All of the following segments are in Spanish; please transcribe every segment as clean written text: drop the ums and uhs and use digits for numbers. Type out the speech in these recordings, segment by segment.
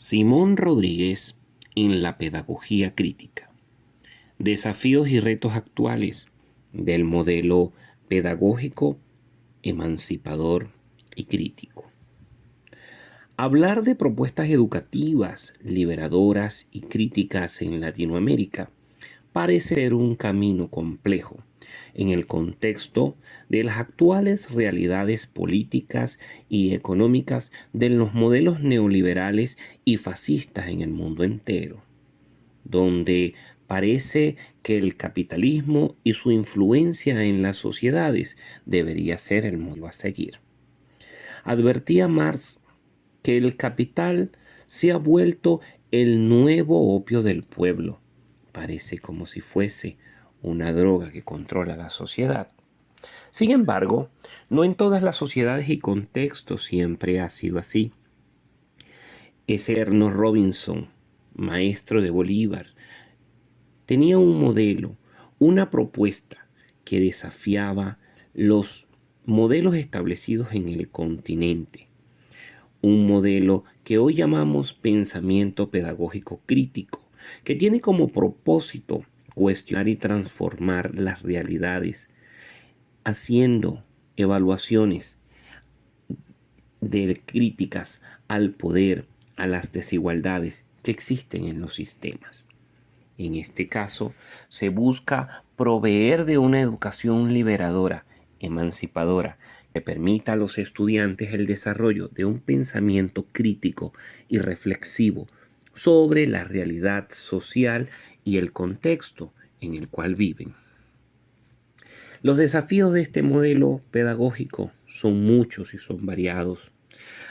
Simón Rodríguez en la pedagogía crítica. Desafíos y retos actuales del modelo pedagógico, emancipador y crítico. Hablar de propuestas educativas, liberadoras y críticas en Latinoamérica parece ser un camino complejo en el contexto de las actuales realidades políticas y económicas de los modelos neoliberales y fascistas en el mundo entero, donde parece que el capitalismo y su influencia en las sociedades debería ser el modelo a seguir. Advertía Marx que el capital se ha vuelto el nuevo opio del pueblo. Parece como si fuese una droga que controla la sociedad. Sin embargo, no en todas las sociedades y contextos siempre ha sido así. Ese Ernest Robinson, maestro de Bolívar, tenía un modelo, una propuesta que desafiaba los modelos establecidos en el continente. Un modelo que hoy llamamos pensamiento pedagógico crítico, que tiene como propósito cuestionar y transformar las realidades, haciendo evaluaciones de críticas al poder, a las desigualdades que existen en los sistemas. En este caso, se busca proveer de una educación liberadora, emancipadora, que permita a los estudiantes el desarrollo de un pensamiento crítico y reflexivo sobre la realidad social y el contexto en el cual viven. Los desafíos de este modelo pedagógico son muchos y son variados.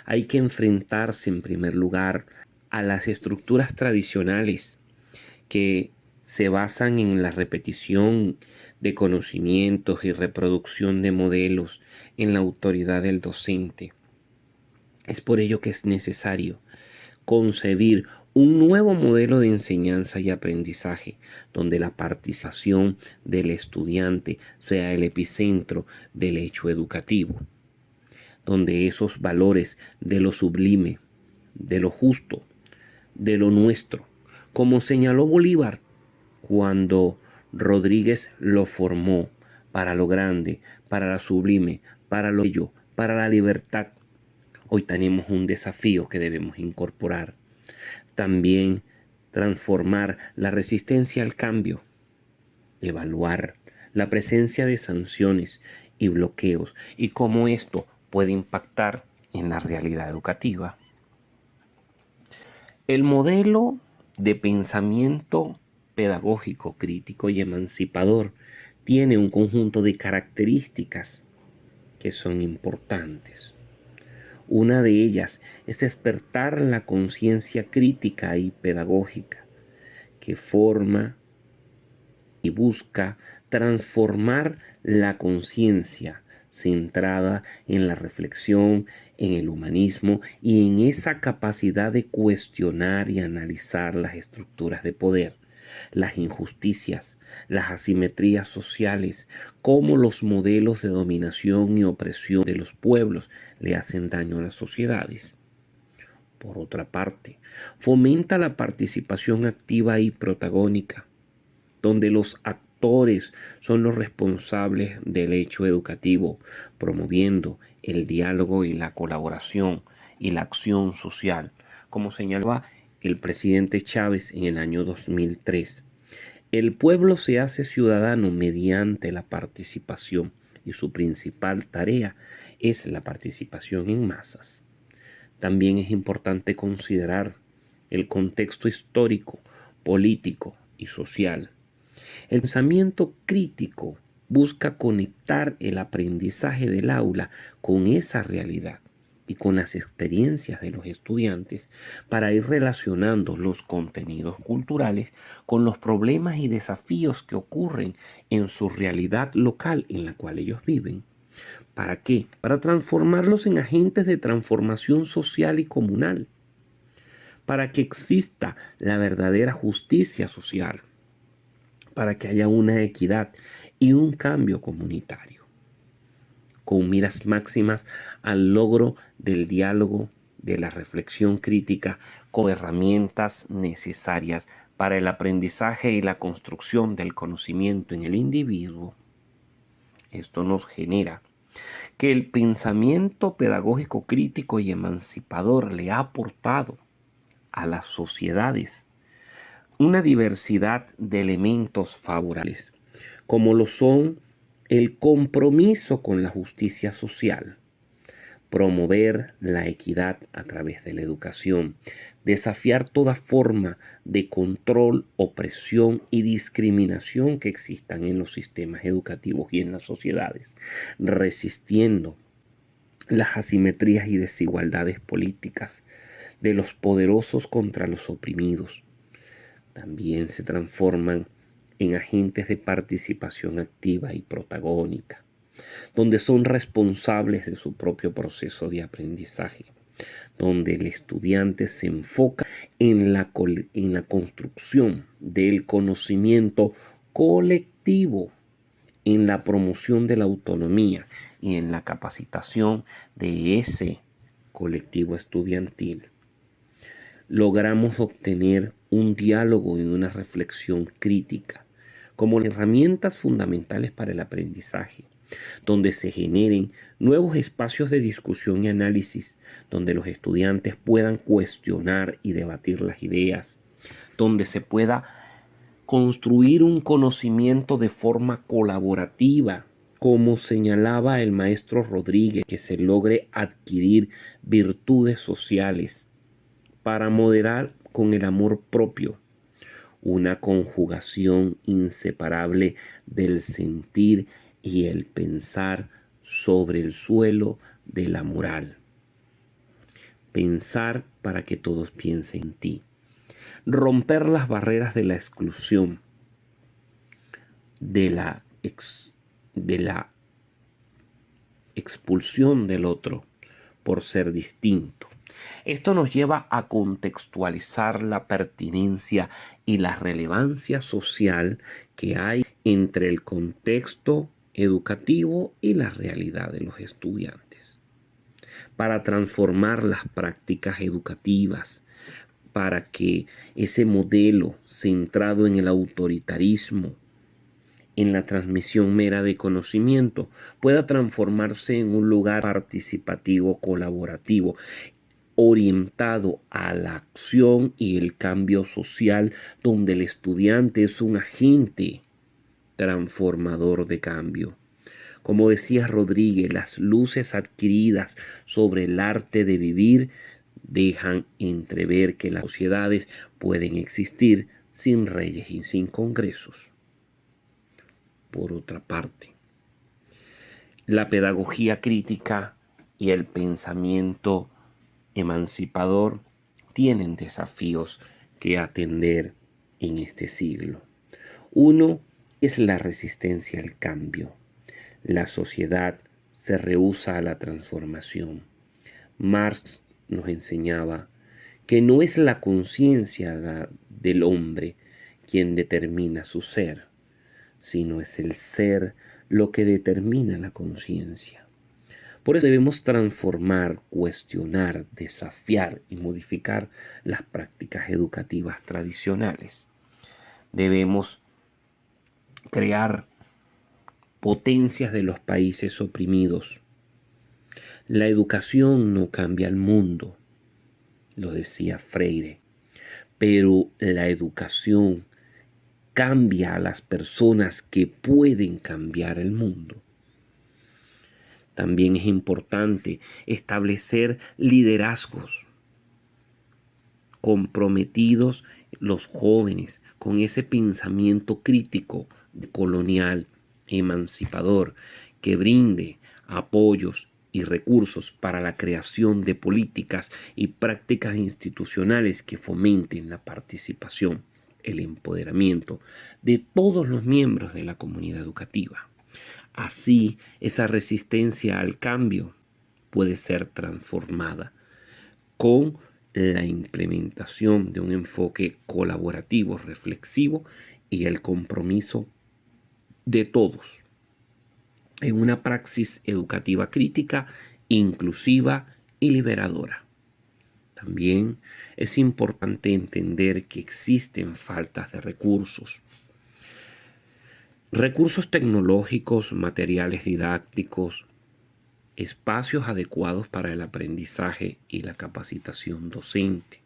Hay que enfrentarse en primer lugar a las estructuras tradicionales que se basan en la repetición de conocimientos y reproducción de modelos en la autoridad del docente. Es por ello que es necesario concebir un nuevo modelo de enseñanza y aprendizaje, donde la participación del estudiante sea el epicentro del hecho educativo, donde esos valores de lo sublime, de lo justo, de lo nuestro, como señaló Bolívar cuando Rodríguez lo formó para lo grande, para lo sublime, para lo bello, para la libertad. Hoy tenemos un desafío que debemos incorporar. También transformar la resistencia al cambio, evaluar la presencia de sanciones y bloqueos y cómo esto puede impactar en la realidad educativa. El modelo de pensamiento pedagógico, crítico y emancipador tiene un conjunto de características que son importantes. Una de ellas es despertar la conciencia crítica y pedagógica que forma y busca transformar la conciencia centrada en la reflexión, en el humanismo y en esa capacidad de cuestionar y analizar las estructuras de poder, las injusticias, las asimetrías sociales, cómo los modelos de dominación y opresión de los pueblos le hacen daño a las sociedades. Por otra parte, fomenta la participación activa y protagónica, donde los actores son los responsables del hecho educativo, promoviendo el diálogo y la colaboración y la acción social, como señalaba el presidente Chávez en el año 2003. El pueblo se hace ciudadano mediante la participación y su principal tarea es la participación en masas. También es importante considerar el contexto histórico, político y social. El pensamiento crítico busca conectar el aprendizaje del aula con esa realidad y con las experiencias de los estudiantes para ir relacionando los contenidos culturales con los problemas y desafíos que ocurren en su realidad local en la cual ellos viven. ¿Para qué? Para transformarlos en agentes de transformación social y comunal, para que exista la verdadera justicia social, para que haya una equidad y un cambio comunitario, con miras máximas al logro del diálogo de la reflexión crítica como herramientas necesarias para el aprendizaje y la construcción del conocimiento en el individuo, esto nos genera que el pensamiento pedagógico crítico y emancipador le ha aportado a las sociedades una diversidad de elementos favorables, como lo son el compromiso con la justicia social, promover la equidad a través de la educación, desafiar toda forma de control, opresión y discriminación que existan en los sistemas educativos y en las sociedades, resistiendo las asimetrías y desigualdades políticas de los poderosos contra los oprimidos. También se transforman en agentes de participación activa y protagónica, donde son responsables de su propio proceso de aprendizaje, donde el estudiante se enfoca en la construcción del conocimiento colectivo, en la promoción de la autonomía y en la capacitación de ese colectivo estudiantil. Logramos obtener un diálogo y una reflexión crítica como herramientas fundamentales para el aprendizaje, donde se generen nuevos espacios de discusión y análisis, donde los estudiantes puedan cuestionar y debatir las ideas, donde se pueda construir un conocimiento de forma colaborativa, como señalaba el maestro Rodríguez, que se logre adquirir virtudes sociales para moderar con el amor propio, una conjugación inseparable del sentir y el pensar sobre el suelo de la moral. Pensar para que todos piensen en ti. Romper las barreras de la exclusión, de la expulsión del otro por ser distinto. Esto nos lleva a contextualizar la pertinencia y la relevancia social que hay entre el contexto educativo y la realidad de los estudiantes, para transformar las prácticas educativas, para que ese modelo centrado en el autoritarismo, en la transmisión mera de conocimiento, pueda transformarse en un lugar participativo, colaborativo, orientado a la acción y el cambio social, donde el estudiante es un agente transformador de cambio. Como decía Rodríguez, las luces adquiridas sobre el arte de vivir dejan entrever que las sociedades pueden existir sin reyes y sin congresos. Por otra parte, la pedagogía crítica y el pensamiento emancipador tienen desafíos que atender en este siglo. Uno es la resistencia al cambio. La sociedad se rehúsa a la transformación. Marx nos enseñaba que no es la conciencia del hombre quien determina su ser, sino es el ser lo que determina la conciencia. Por eso debemos transformar, cuestionar, desafiar y modificar las prácticas educativas tradicionales. Debemos crear potencias de los países oprimidos. La educación no cambia el mundo, lo decía Freire, pero la educación cambia a las personas que pueden cambiar el mundo. También es importante establecer liderazgos comprometidos los jóvenes con ese pensamiento crítico, colonial, emancipador, que brinde apoyos y recursos para la creación de políticas y prácticas institucionales que fomenten la participación, el empoderamiento de todos los miembros de la comunidad educativa. Así, esa resistencia al cambio puede ser transformada con la implementación de un enfoque colaborativo, reflexivo y el compromiso de todos en una praxis educativa crítica, inclusiva y liberadora. También es importante entender que existen faltas de recursos. Recursos tecnológicos, materiales didácticos, espacios adecuados para el aprendizaje y la capacitación docente.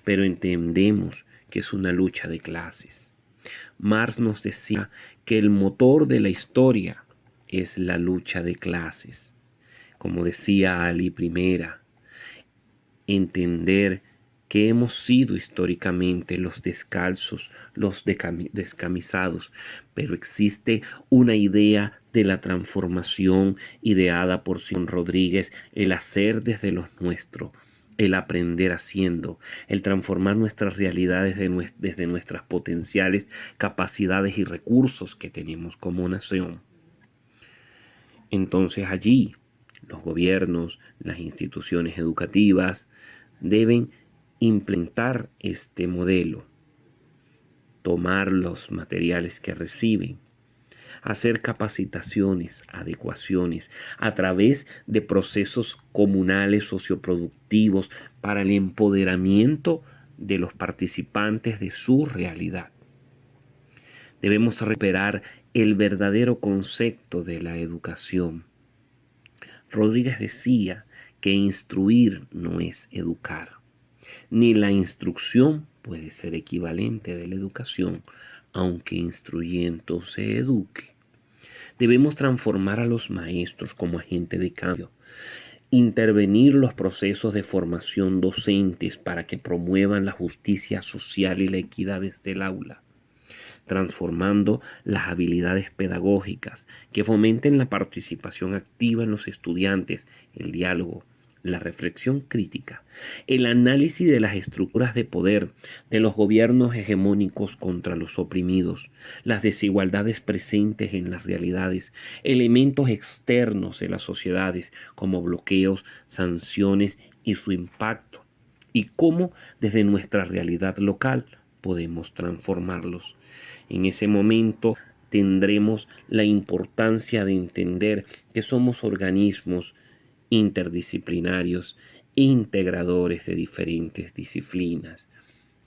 Pero entendemos que es una lucha de clases. Marx nos decía que el motor de la historia es la lucha de clases. Como decía Ali Primera, entender que hemos sido históricamente los descalzos, los descamisados, pero existe una idea de la transformación ideada por Simón Rodríguez, el hacer desde los nuestros, el aprender haciendo, el transformar nuestras realidades desde nuestras potenciales capacidades y recursos que tenemos como nación. Entonces allí los gobiernos, las instituciones educativas deben implementar este modelo, tomar los materiales que reciben, hacer capacitaciones, adecuaciones a través de procesos comunales socioproductivos para el empoderamiento de los participantes de su realidad. Debemos recuperar el verdadero concepto de la educación. Rodríguez decía que instruir no es educar, ni la instrucción puede ser equivalente de la educación, aunque instruyendo se eduque. Debemos transformar a los maestros como agentes de cambio, intervenir los procesos de formación docentes para que promuevan la justicia social y la equidad desde el aula, transformando las habilidades pedagógicas que fomenten la participación activa en los estudiantes, el diálogo, la reflexión crítica, el análisis de las estructuras de poder de los gobiernos hegemónicos contra los oprimidos, las desigualdades presentes en las realidades, elementos externos de las sociedades como bloqueos, sanciones y su impacto, y cómo desde nuestra realidad local podemos transformarlos. En ese momento tendremos la importancia de entender que somos organismos interdisciplinarios, integradores de diferentes disciplinas,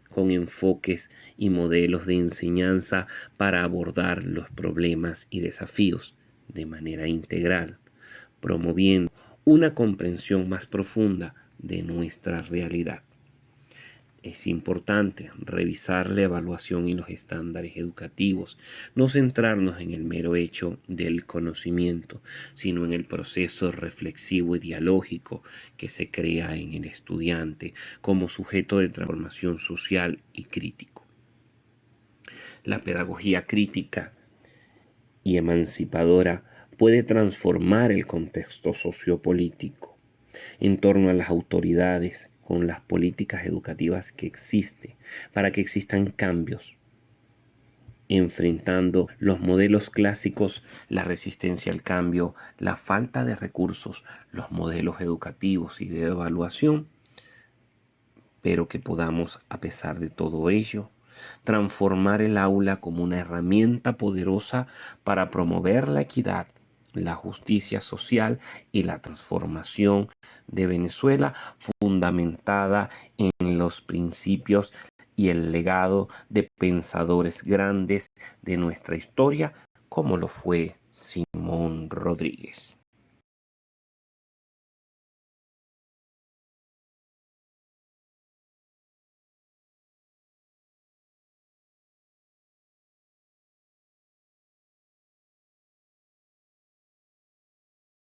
con enfoques y modelos de enseñanza para abordar los problemas y desafíos de manera integral, promoviendo una comprensión más profunda de nuestra realidad. Es importante revisar la evaluación y los estándares educativos, no centrarnos en el mero hecho del conocimiento, sino en el proceso reflexivo y dialógico que se crea en el estudiante como sujeto de transformación social y crítico. La pedagogía crítica y emancipadora puede transformar el contexto sociopolítico en torno a las autoridades con las políticas educativas que existen para que existan cambios, enfrentando los modelos clásicos, la resistencia al cambio, la falta de recursos, los modelos educativos y de evaluación, pero que podamos, a pesar de todo ello, transformar el aula como una herramienta poderosa para promover la equidad, la justicia social y la transformación de Venezuela fundamentada en los principios y el legado de pensadores grandes de nuestra historia, como lo fue Simón Rodríguez.